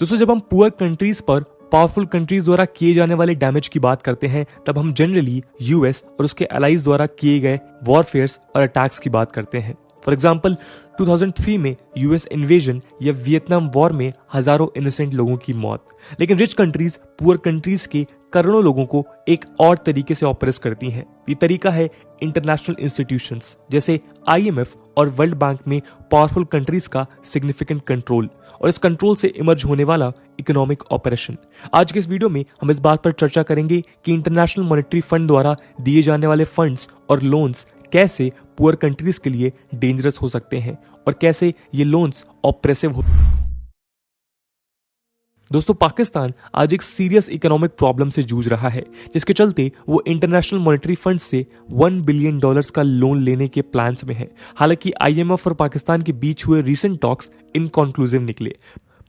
दोस्तों, जब हम पुअर कंट्रीज पर पावरफुल कंट्रीज द्वारा किए जाने वाले डैमेज की बात करते हैं तब हम जनरली यूएस और उसके एलाइज द्वारा किए गए वॉरफेयर्स और अटैक्स की बात करते हैं। फॉर एग्जाम्पल 2003 में यूएस इन्वेजन या वियतनाम वॉर में हजारों इनोसेंट लोगों की मौत। लेकिन रिच कंट्रीज पुअर कंट्रीज के करोड़ों लोगों को एक और तरीके से ऑपरेस करती हैं। ये तरीका है इंटरनेशनल इंस्टीट्यूशंस जैसे आईएमएफ और वर्ल्ड बैंक में पावरफुल कंट्रीज का सिग्निफिकेंट कंट्रोल और इस कंट्रोल से इमर्ज होने वाला इकोनॉमिक ऑपरेशन। आज के इस वीडियो में हम इस बात पर चर्चा करेंगे कि इंटरनेशनल मॉनेटरी फंड द्वारा दिए जाने वाले फंड्स और लोन्स कैसे पुअर कंट्रीज के लिए डेंजरस हो सकते हैं और कैसे ये लोन्स ऑपरेसिव हो। दोस्तों, पाकिस्तान आज एक सीरियस इकोनॉमिक प्रॉब्लम से जूझ रहा है, जिसके चलते वो इंटरनेशनल मॉनेटरी फंड से $1 बिलियन का लोन लेने के प्लान्स में है। हालांकि आईएमएफ और पाकिस्तान के बीच हुए रीसेंट टॉक्स इनकॉन्क्लूसिव निकले।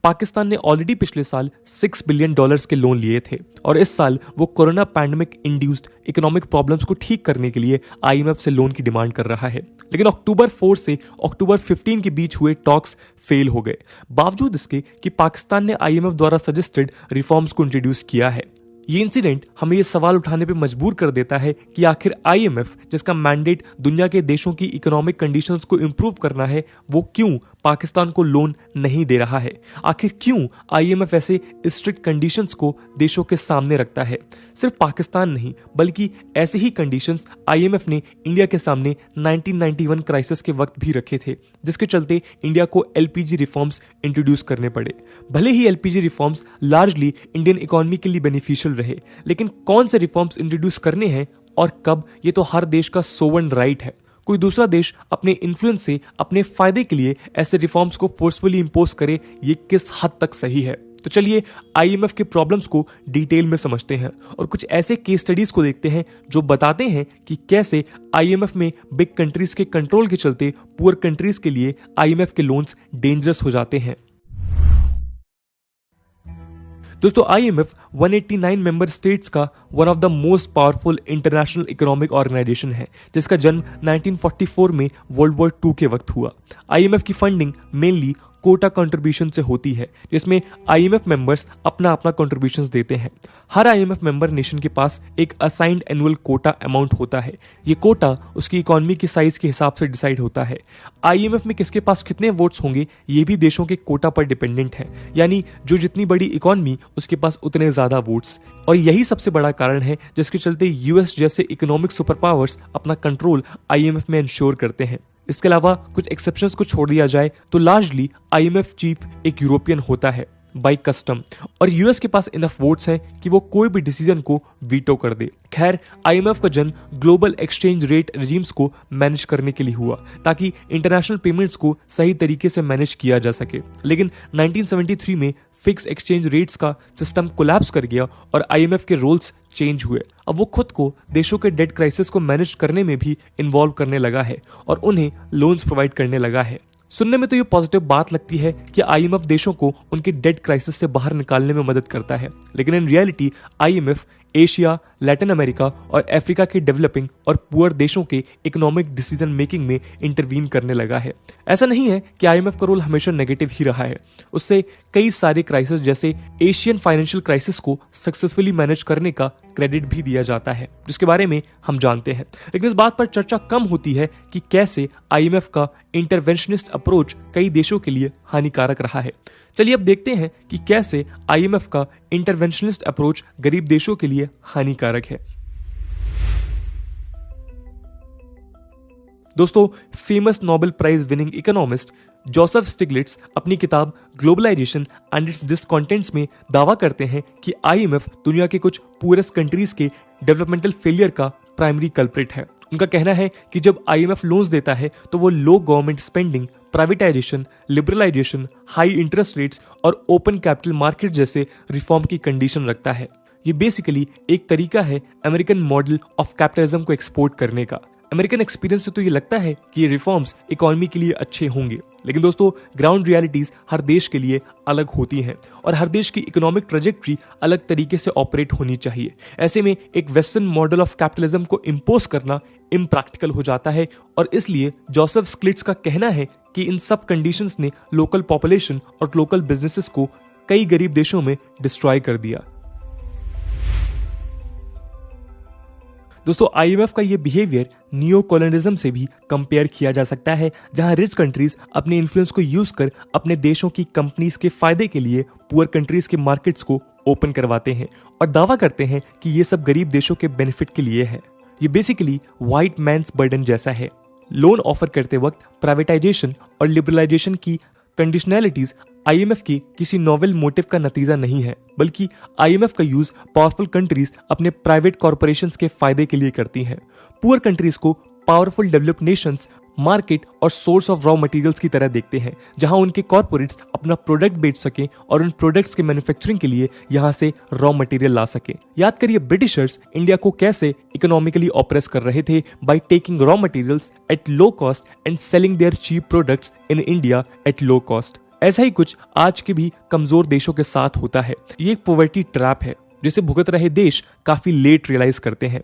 पाकिस्तान ने ऑलरेडी पिछले साल $6 बिलियन के लोन लिए थे और इस साल वो corona pandemic induced economic problems को ठीक करने के लिए आईएमएफ से लोन की डिमांड कर रहा है। लेकिन अक्टूबर 4 से अक्टूबर 15 के बीच हुए टॉक्स फेल हो गए, बावजूद इसके कि पाकिस्तान ने आईएमएफ द्वारा सजेस्टेड रिफॉर्म्स को इंट्रोड्यूस किया है। ये इंसिडेंट हमें ये सवाल उठाने पे मजबूर कर देता है कि आखिर आईएमएफ, जिसका मैंडेट दुनिया के देशों की इकोनॉमिक कंडीशंस को इंप्रूव करना है, वो क्यों पाकिस्तान को लोन नहीं दे रहा है। आखिर क्यों आईएमएफ ऐसे स्ट्रिक्ट कंडीशंस को देशों के सामने रखता है। सिर्फ पाकिस्तान नहीं बल्कि ऐसे ही कंडीशंस आईएमएफ ने इंडिया के सामने 1991 क्राइसिस के वक्त भी रखे थे, जिसके चलते इंडिया को एलपीजी रिफॉर्म्स इंट्रोड्यूस करने पड़े। भले ही LPG reforms largely Indian economy के लिए बेनिफिशियल रहे, लेकिन कौन से रिफॉर्म्स इंट्रोड्यूस करने हैं और कब, ये तो हर देश का सोवरेन राइट है। कोई दूसरा देश अपने इन्फ्लुएंस से अपने फायदे के लिए ऐसे रिफॉर्म्स को फोर्सफुली इंपोज करे, ये किस हद तक सही है। तो चलिए आईएमएफ के प्रॉब्लम्स को डिटेल में समझते हैं और कुछ ऐसे केस स्टडीज को देखते हैं जो बताते हैं कि कैसे आईएमएफ में बिग कंट्रीज के कंट्रोल के चलते पुअर कंट्रीज के लिए आईएमएफ के लोन्स डेंजरस हो जाते हैं। दोस्तों, आईएमएफ 189 मेंबर स्टेट्स का one of the most powerful international economic organization है, जिसका जन्म 1944 में वर्ल्ड वॉर 2 के वक्त हुआ। आईएमएफ की फंडिंग मेनली कोटा कंट्रीब्यूशन से होती है, जिसमें आईएमएफ मेंबर्स अपना अपना कंट्रीब्यूशंस देते हैं। हर आईएमएफ मेंबर नेशन के पास एक असाइंड एनुअल कोटा अमाउंट होता है। ये कोटा उसकी इकोनॉमी की साइज के हिसाब से डिसाइड होता है। आईएमएफ में किसके पास कितने वोट्स होंगे ये भी देशों के कोटा पर डिपेंडेंट है, यानी जो जितनी बड़ी इकोनॉमी उसके पास उतने ज्यादा वोट्स। और यही सबसे बड़ा कारण है जिसके चलते यूएस जैसे इकोनॉमिक सुपर पावर्स अपना कंट्रोल आईएमएफ में इंश्योर करते हैं। इसके अलावा कुछ एक्सेप्शंस को छोड़ दिया जाए तो लार्जली आईएमएफ चीफ एक यूरोपियन होता है बाय कस्टम, और यूएस के पास इनफ वोट्स हैं कि वो कोई भी डिसीजन को वीटो कर दे। खैर, आईएमएफ का जन्म ग्लोबल एक्सचेंज रेट रेजिम्स को मैनेज करने के लिए हुआ ताकि इंटरनेशनल पेमेंट्स को सही तरीके से मैनेज किया जा सके। लेकिन 1973 में फिक्स एक्सचेंज रेट्स का सिस्टम कोलैप्स कर गया और आईएमएफ के रोल्स चेंज हुए। अब वो खुद को देशों के डेट क्राइसिस को मैनेज करने में भी इन्वॉल्व करने लगा है और उन्हें लोन्स प्रोवाइड करने लगा है। सुनने में तो ये पॉजिटिव बात लगती है कि आईएमएफ देशों को उनके डेट क्राइसिस से बाहर निकालने में मदद करता है, लेकिन in reality IMF Asia, Latin America और अफ्रीका के डेवलपिंग और पुअर देशों के इकोनॉमिक डिसीजन मेकिंग में इंटरवीन करने लगा है। ऐसा नहीं है कि आईएमएफ का रोल हमेशा नेगेटिव ही रहा है। उससे कई सारे क्राइसिस जैसे एशियन फाइनेंशियल क्राइसिस को सक्सेसफुली मैनेज करने का क्रेडिट भी दिया जाता है, जिसके बारे में हम जानते हैं। लेकिन इस बात पर चर्चा कम होती है कि कैसे आईएमएफ का इंटरवेंशनिस्ट अप्रोच कई देशों के लिए हानिकारक रहा है। चलिए अब देखते हैं कि कैसे आईएमएफ का इंटरवेंशनिस्ट अप्रोच गरीब देशों के लिए हानिकारक है। दोस्तों, famous Nobel prize winning economist Joseph Stiglitz अपनी किताब ग्लोबलाइजेशन एंड इट्स डिसकॉन्टेंट्स में दावा करते हैं कि आईएमएफ दुनिया के कुछ पुअरेस्ट कंट्रीज के डेवलपमेंटल फेलियर का प्राइमरी कल्प्रिट है। उनका कहना है कि जब आईएमएफ लोन्स देता है तो वो low government spending, privatization, liberalization, high interest rates और ओपन कैपिटल मार्केट जैसे रिफॉर्म की कंडीशन रखता है। ये बेसिकली एक तरीका है अमेरिकन मॉडल ऑफ कैपिटलिज्म को एक्सपोर्ट करने का। अमेरिकन एक्सपीरियंस से तो ये लगता है कि ये रिफॉर्म्स इकोनॉमी के लिए अच्छे होंगे, लेकिन दोस्तों ग्राउंड रियलिटीज हर देश के लिए अलग होती हैं और हर देश की इकोनॉमिक ट्रेजेक्ट्री अलग तरीके से ऑपरेट होनी चाहिए। ऐसे में एक वेस्टर्न मॉडल ऑफ कैपिटलिज्म को इम्पोज करना इम्प्रैक्टिकल हो जाता है और इसलिए जोसेफ स्टिग्लिट्स का कहना है कि इन सब कंडीशंस ने लोकल पॉपुलेशन और लोकल बिजनेसेस को कई गरीब देशों में डिस्ट्रॉय कर दिया। दोस्तों, आईएमएफ का ये बिहेवियर नियो कॉलोनिज्म से भी कंपेयर किया जा सकता है, जहां रिच कंट्रीज अपने इन्फ्लुएंस को यूज कर अपने देशों की कंपनीज के फायदे के लिए पुअर कंट्रीज के मार्केट्स को ओपन करवाते हैं और दावा करते हैं कि ये सब गरीब देशों के बेनिफिट के लिए है। ये बेसिकली व्हाइट मैन्स बर्डन जैसा है। लोन ऑफर करते वक्त प्राइवेटाइजेशन और लिबरलाइजेशन की कंडीशनैलिटीज आईएमएफ की किसी नोवेल मोटिव का नतीजा नहीं है, बल्कि आईएमएफ का यूज पावरफुल कंट्रीज अपने प्राइवेट कॉर्पोरेशंस के फायदे के लिए करती हैं। पुअर कंट्रीज को पावरफुल डेवलप्ड नेशंस मार्केट और सोर्स ऑफ रॉ मटेरियल्स की तरह देखते हैं, जहां उनके कॉर्पोरेट्स अपना प्रोडक्ट बेच सकें और उन प्रोडक्ट्स के मैन्युफैक्चरिंग के लिए यहां से रॉ मटेरियल ला सकें। याद करिए ब्रिटिशर्स इंडिया को कैसे इकोनॉमिकली ऑप्रेस कर रहे थे by taking raw materials at low cost and selling their cheap products in India at low cost. ऐसा ही कुछ आज के भी कमजोर देशों के साथ होता है। ये एक पॉवर्टी ट्रैप है जिसे भुगत रहे देश काफी लेट रियलाइज करते हैं।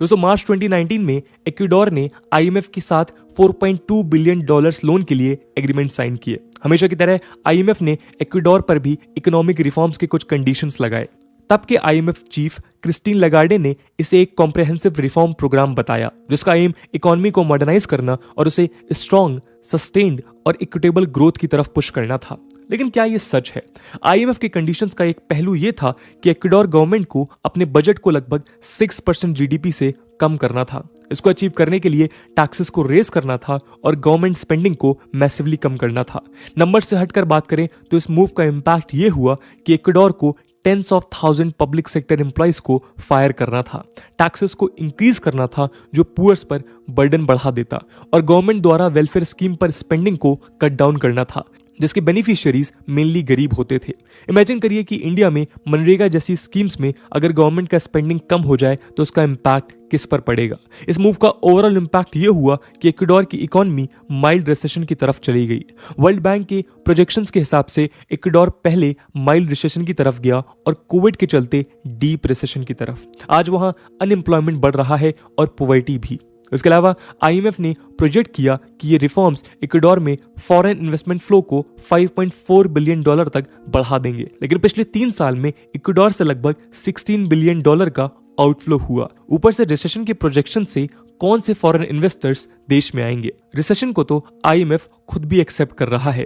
दोस्तों, मार्च 2019 में इक्वाडोर ने आईएमएफ के साथ $4.2 बिलियन लोन के लिए एग्रीमेंट साइन किए। हमेशा की तरह आईएमएफ ने इक्वाडोर पर भी इकोनॉमिक रिफॉर्म्स के कुछ कंडीशंस लगाए। तब के आईएमएफ चीफ क्रिस्टीन लगार्डे ने इसे एक कॉम्प्रिहेंसिव रिफॉर्म प्रोग्राम बताया, जिसका एम इकोनॉमी को मॉडर्नाइज करना और उसे स्ट्रॉन्ग, सस्टेन्ड और इक्विटेबल ग्रोथ की तरफ पुश करना था। लेकिन क्या ये सच है? आईएमएफ के कंडीशंस का एक पहलू ये था कि इक्वाडोर गवर्नमेंट को अपने बजट को लगभग 6% जीडीपी से कम करना था। इसको अचीव करने के लिए टैक्सेस को रेज करना था और गवर्नमेंट स्पेंडिंग को मैसिवली कम करना था। नंबर से हटकर बात करें तो इस मूव का इम्पैक्ट ये हुआ कि इक्वाडोर को tens of thousand public sector employees को फायर करना था, टैक्सेस को इंक्रीज करना था जो पुअर्स पर बर्डन बढ़ा देता, और गवर्नमेंट द्वारा वेलफेयर स्कीम पर स्पेंडिंग को कट डाउन करना था, जिसके बेनिफिशियरीज मेनली गरीब होते थे। इमेजिन करिए कि इंडिया में मनरेगा जैसी स्कीम्स में अगर गवर्नमेंट का स्पेंडिंग कम हो जाए तो उसका इम्पैक्ट किस पर पड़ेगा। इस मूव का ओवरऑल इम्पैक्ट ये हुआ कि इक्वाडोर की इकोनॉमी माइल्ड रिसेशन की तरफ चली गई। वर्ल्ड बैंक के प्रोजेक्शंस के हिसाब से इक्वाडोर पहले माइल्ड रिसेशन की तरफ गया और कोविड के चलते डीप रिसेशन की तरफ। आज वहां अनएम्प्लॉयमेंट बढ़ रहा है और पॉवर्टी भी। इसके अलावा आईएमएफ ने प्रोजेक्ट किया कि ये रिफॉर्म्स इक्वाडोर में फॉरेन इन्वेस्टमेंट फ्लो को $5.4 बिलियन तक बढ़ा देंगे। लेकिन पिछले 3 साल में इक्वाडोर से लगभग $16 बिलियन का आउटफ्लो हुआ। ऊपर से रिसेशन के प्रोजेक्शन से कौन से फॉरेन इन्वेस्टर्स देश में आएंगे? रिसेशन को तो आईएमएफ खुद भी एक्सेप्ट कर रहा है।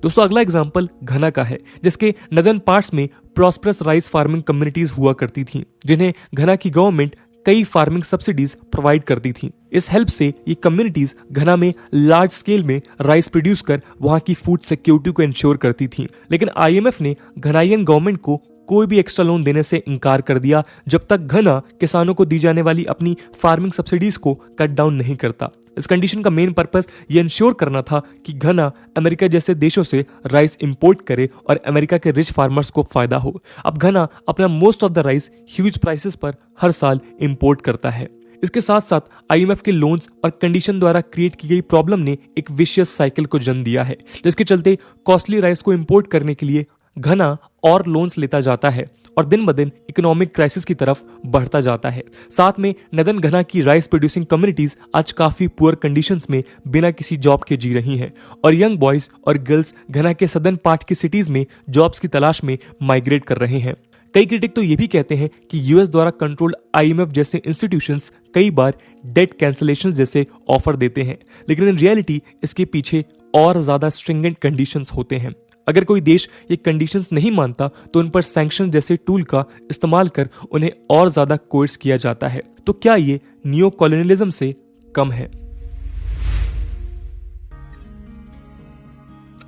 दोस्तों, अगला एग्जाम्पल घना का है, जिसके नदर्न पार्ट्स में प्रॉस्परस राइस फार्मिंग कम्युनिटीज हुआ करती थीं, जिन्हें घना की गवर्नमेंट कई फार्मिंग सब्सिडीज प्रोवाइड करती थी। इस हेल्प से ये कम्युनिटीज घना में लार्ज स्केल में राइस प्रोड्यूस कर वहां की फूड सिक्योरिटी को इंश्योर करती थी। लेकिन आईएमएफ ने घनाइयन गवर्नमेंट को कोई भी एक्स्ट्रा लोन देने से इनकार कर दिया जब तक घना किसानों को दी जाने वाली अपनी फार्मिंग सब्सिडीज को कट डाउन नहीं करता। इस कंडीशन का मेन पर्पस ये इंश्योर करना था कि घना अमेरिका जैसे देशों से राइस इंपोर्ट करे और अमेरिका के रिच फार्मर्स को फायदा हो। अब घना अपना most of the rice huge prices पर हर साल इंपोर्ट करता है। इसके साथ साथ आईएमएफ के लोन्स और कंडीशन द्वारा क्रिएट की गई प्रॉब्लम ने एक विशियस साइकिल को जन्म दिया है, जिसके चलते कॉस्टली राइस को इंपोर्ट करने के लिए घना और लोन्स लेता जाता है और दिन ब दिन इकोनॉमिक क्राइसिस की तरफ बढ़ता जाता है। साथ में नदन घना की राइस प्रोड्यूसिंग कम्युनिटीज आज काफी पुअर कंडीशंस में बिना किसी जॉब के जी रही हैं और यंग बॉयज और गर्ल्स घना के सदर्न पार्ट की सिटीज में जॉब्स की तलाश में माइग्रेट कर रहे हैं। कई क्रिटिक तो ये भी कहते हैं कि यूएस द्वारा कंट्रोल्ड आईएमएफ जैसे इंस्टीट्यूशंस कई बार डेट कैंसलेशंस जैसे ऑफर देते हैं, लेकिन इन रियलिटी इसके पीछे और ज्यादा स्ट्रिंजेंट कंडीशंस होते हैं। अगर कोई देश ये कंडीशंस नहीं मानता तो उन पर सैंक्शन जैसे टूल का इस्तेमाल कर उन्हें और ज्यादा कोर्स किया जाता है। तो क्या ये नियो कॉलोनियलिज्म से कम है?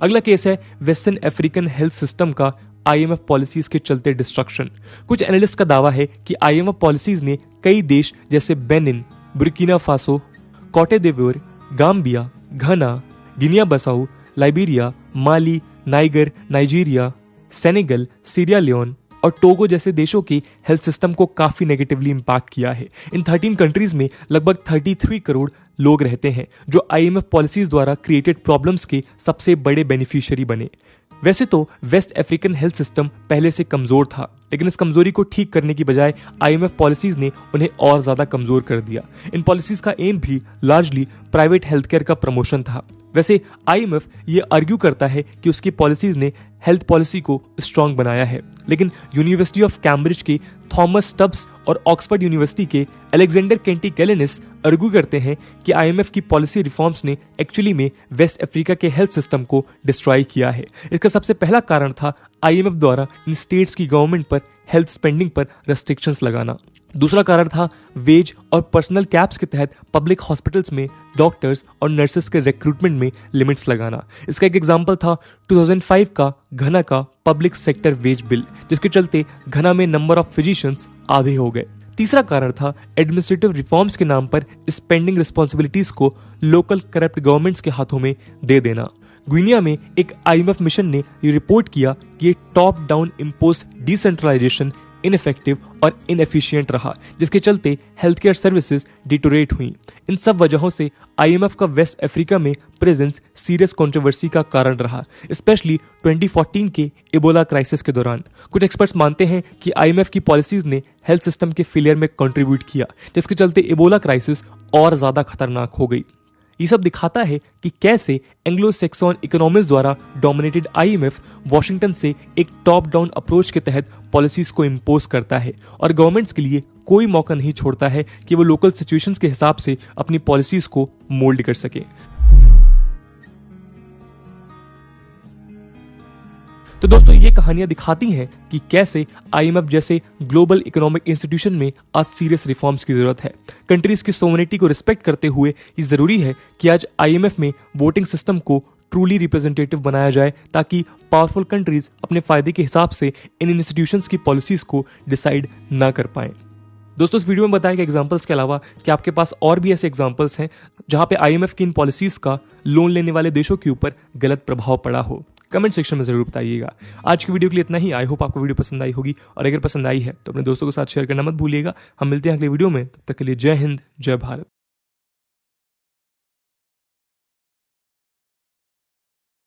अगला केस है वेस्टर्न अफ्रीकन हेल्थ सिस्टम का आईएमएफ पॉलिसीज के चलते डिस्ट्रक्शन। कुछ एनालिस्ट का दावा है कि आईएमएफ पॉलिसीज ने कई देश जैसे Benin, Burkina Faso, Cote d'Ivoire, Gambia, Ghana, Guinea Bissau, Liberia, Mali, Niger, Nigeria, Senegal, Sierra Leone और टोगो जैसे देशों के हेल्थ सिस्टम को काफी नेगेटिवली इंपैक्ट किया है। इन 13 कंट्रीज में लगभग 33 करोड़ लोग रहते हैं जो आईएमएफ पॉलिसीज द्वारा क्रिएटेड प्रॉब्लम्स के सबसे बड़े बेनिफिशियरी बने। वैसे तो वेस्ट अफ्रीकन हेल्थ सिस्टम पहले से कमजोर था, लेकिन इस कमजोरी को ठीक करने की बजाय आईएमएफ पॉलिसीज ने उन्हें और ज्यादा कमजोर कर दिया। इन पॉलिसीज का एम भी लार्जली प्राइवेट हेल्थ केयर का प्रमोशन था। वैसे आईएमएफ ये आर्ग्यू करता है कि उसकी पॉलिसीज ने हेल्थ पॉलिसी को स्ट्रांग बनाया है, लेकिन यूनिवर्सिटी ऑफ कैम्ब्रिज के थॉमस स्टब्स और ऑक्सफोर्ड यूनिवर्सिटी के अलेक्जेंडर केंटिकेलिनिस आर्ग्यू करते हैं कि आईएमएफ की पॉलिसी रिफॉर्म्स ने एक्चुअली में वेस्ट अफ्रीका के हेल्थ सिस्टम को डिस्ट्रॉय किया है। इसका सबसे पहला कारण था आईएमएफ द्वारा इन स्टेट्स की गवर्नमेंट पर हेल्थ स्पेंडिंग पर रेस्ट्रिक्शंस लगाना। दूसरा कारण था वेज और पर्सनल कैप्स के तहत पब्लिक हॉस्पिटल्स में डॉक्टर्स और नर्सेस के रिक्रूटमेंट में लिमिट्स लगाना। इसका एक एग्जांपल था 2005 का घना का पब्लिक सेक्टर वेज बिल, जिसके चलते घना में नंबर ऑफ फिजिशियंस आधे हो गए। तीसरा कारण था एडमिनिस्ट्रेटिव रिफॉर्म्स के नाम पर स्पेंडिंग रिस्पॉन्सिबिलिटीज को लोकल करप्ट गवर्नमेंट्स के हाथों में दे देना। ग्वीनिया में एक आईएमएफ मिशन ने ये रिपोर्ट किया कि ये top down impose decentralization ineffective और इनएफिशिएंट रहा, जिसके चलते हेल्थ केयर सर्विसेज डिटोरेट हुई। इन सब वजहों से आईएमएफ का वेस्ट अफ्रीका में प्रेजेंस सीरियस कंट्रोवर्सी का कारण रहा, स्पेशली 2014 के इबोला क्राइसिस के दौरान। कुछ एक्सपर्ट्स मानते हैं कि आईएमएफ की पॉलिसीज ने हेल्थ सिस्टम के फेलियर में कंट्रीब्यूट किया, जिसके चलते इबोला क्राइसिस और ज्यादा खतरनाक हो गई। ये सब दिखाता है कि कैसे एंग्लो सैक्सन इकोनॉमिस्ट द्वारा डोमिनेटेड आईएमएफ वॉशिंगटन से एक टॉप डाउन अप्रोच के तहत पॉलिसीज को इम्पोज करता है और गवर्नमेंट्स के लिए कोई मौका नहीं छोड़ता है कि वो लोकल सिचुएशंस के हिसाब से अपनी पॉलिसीज को मोल्ड कर सके। तो दोस्तों, ये कहानियां दिखाती हैं कि कैसे आईएमएफ जैसे ग्लोबल इकोनॉमिक इंस्टीट्यूशन में आज सीरियस रिफॉर्म्स की जरूरत है। कंट्रीज की सोवरेनिटी को रिस्पेक्ट करते हुए ये जरूरी है कि आज आईएमएफ में वोटिंग सिस्टम को ट्रूली रिप्रेजेंटेटिव बनाया जाए, ताकि पावरफुल कंट्रीज अपने फायदे के हिसाब से इन इंस्टीट्यूशंस की पॉलिसीज को डिसाइड ना कर पाएं। दोस्तों, इस वीडियो में बताया गया एग्जांपल्स के अलावा कि आपके पास और भी ऐसे एग्जांपल्स हैं जहां पे आईएमएफ की इन पॉलिसीज का लोन लेने वाले देशों के ऊपर गलत प्रभाव पड़ा हो। कमेंट सेक्शन में जरूर बताइएगा। आज की वीडियो के लिए इतना ही। आई होप आपको वीडियो पसंद आई होगी, और अगर पसंद आई है तो अपने दोस्तों के साथ शेयर करना मत भूलिएगा। हम मिलते हैं अगले वीडियो में, तब तक के लिए जय हिंद, जय भारत।